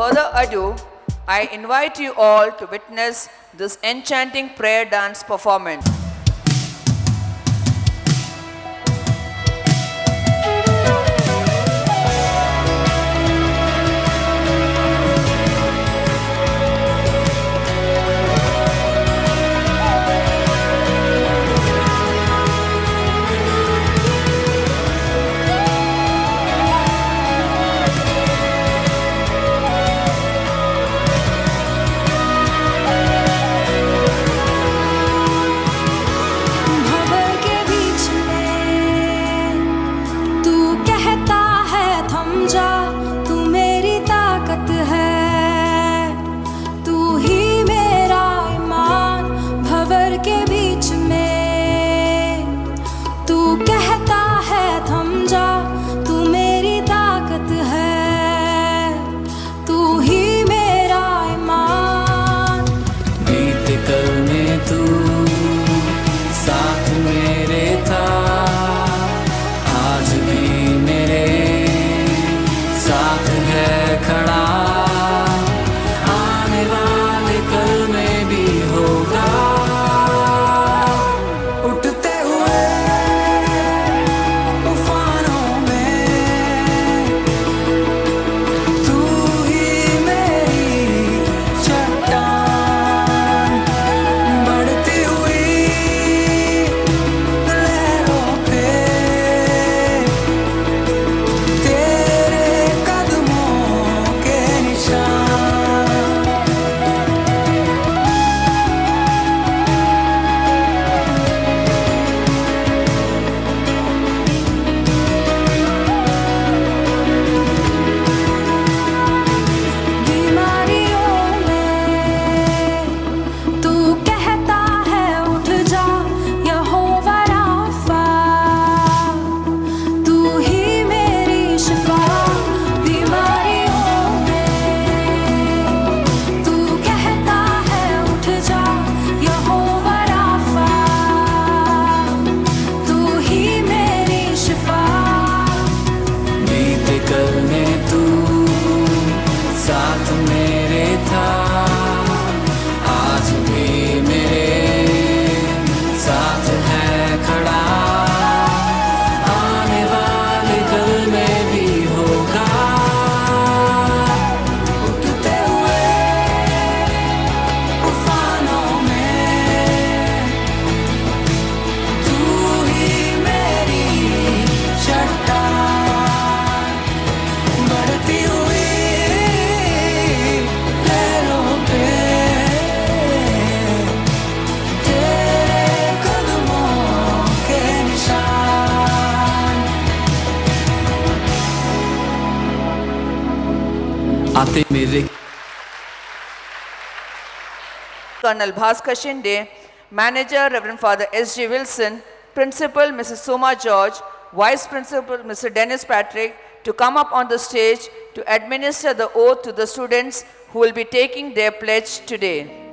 further ado, I invite you all to witness this enchanting prayer dance performance. Colonel Bhaskar Shinde, Manager Reverend Father S.G. Wilson, Principal Mrs. Soma George, Vice Principal Mr. Dennis Patrick to come up on the stage to administer the oath to the students who will be taking their pledge today.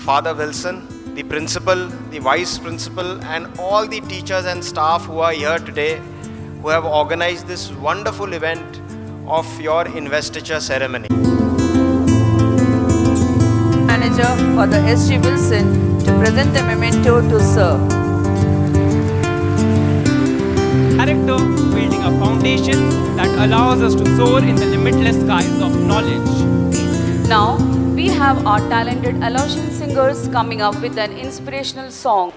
Father Wilson, the principal, the vice principal, and all the teachers and staff who are here today, who have organized this wonderful event of your investiture ceremony. Manager for the S.G. Wilson to present the memento to Sir. Character building a foundation that allows us to soar in the limitless skies of knowledge. Now, we have our talented Aloysian singers coming up with an inspirational song.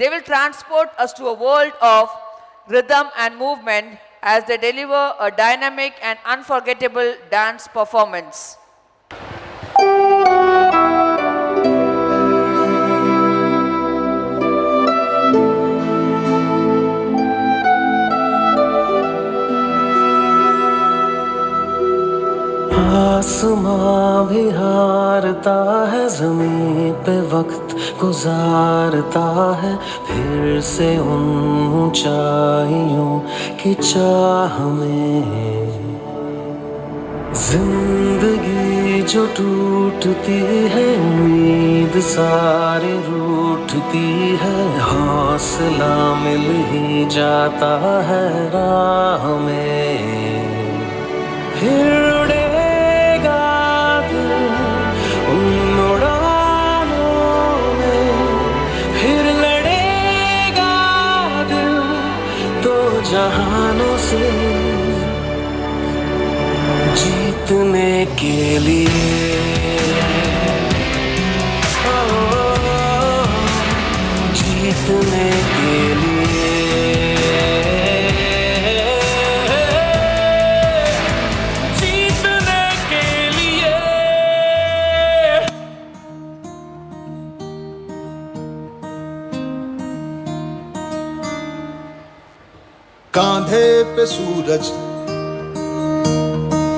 They will transport us to a world of rhythm and movement as they deliver a dynamic and unforgettable dance performance. आसमां भी हारता है, ज़मीं पे वक्त गुजारता है, फिर से उन ऊंचाइयों की चाह में। जिंदगी जो टूटती है, उम्मीद सारी रूठती है, हौसला मिल ही जाता है राह में। फिर उड़ेगा दिल उन जीतने के लिए जीतने के लिए जीतने के लिए कांधे पे सूरज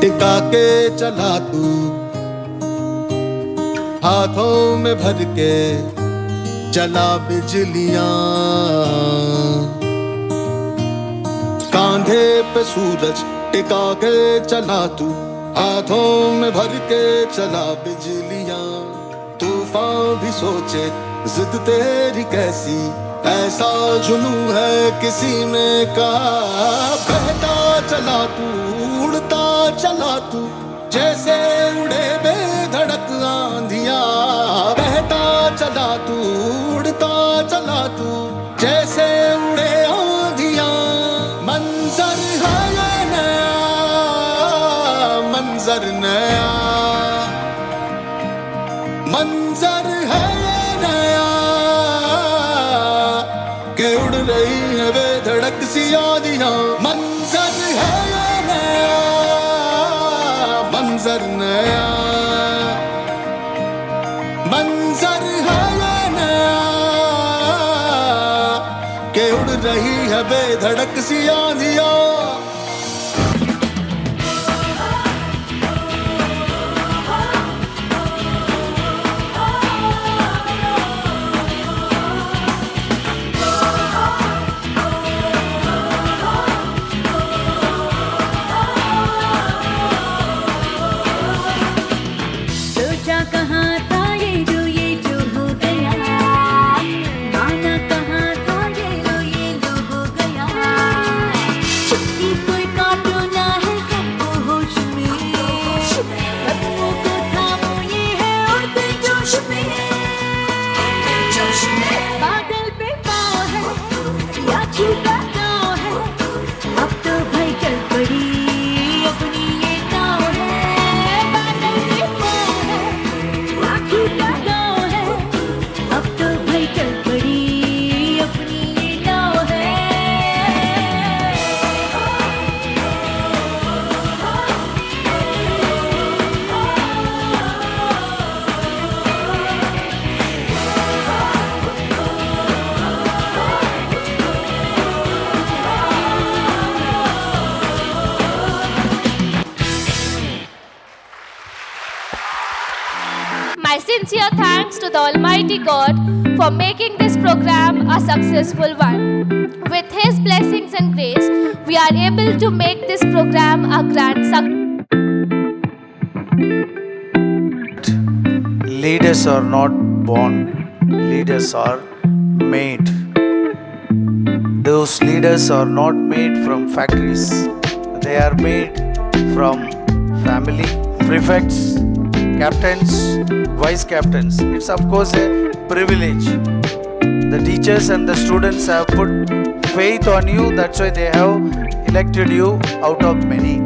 टिका के चला तू, हाथों में भर के चला बिजलियां। कांधे पे सूरज टिका के चला तू, हाथों में भर के चला बिजलियां। तूफान भी सोचे जिद तेरी कैसी, ऐसा जुनू है किसी में कहा। बहता चला तू, उड़ता चला तू, जैसे उड़े बेधड़क आंधियां। बहता चला तू, उड़ता चला तू, जैसे उड़े आंधियां। मंजर है ये नया, मंजर नया, मंजर है ये नया, के उड़ रही है बेधड़क सी आंधियां। मंजर है ये नया, मंजर नया, मंजर है ये नया, के उड़ रही है बेधड़क सी आंधियां। My sincere thanks to the Almighty God for making this program a successful one. With His blessings and grace, we are able to make this program a grand success. Leaders are not born, leaders are made. Those leaders are not made from factories, they are made from family, prefects, captains, vice captains. It's of course a privilege. The teachers and the students have put faith on you, that's why they have elected you out of many.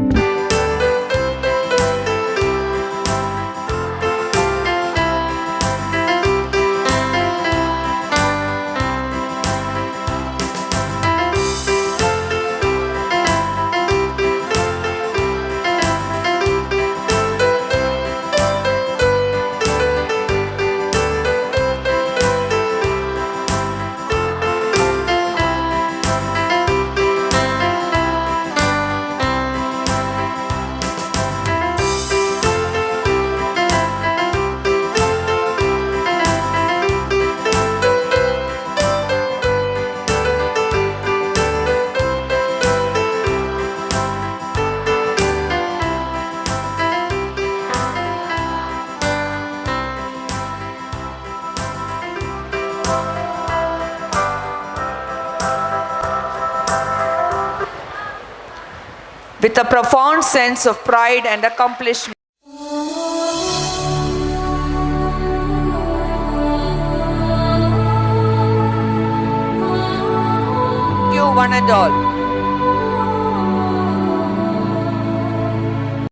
With a profound sense of pride and accomplishment, you one and all.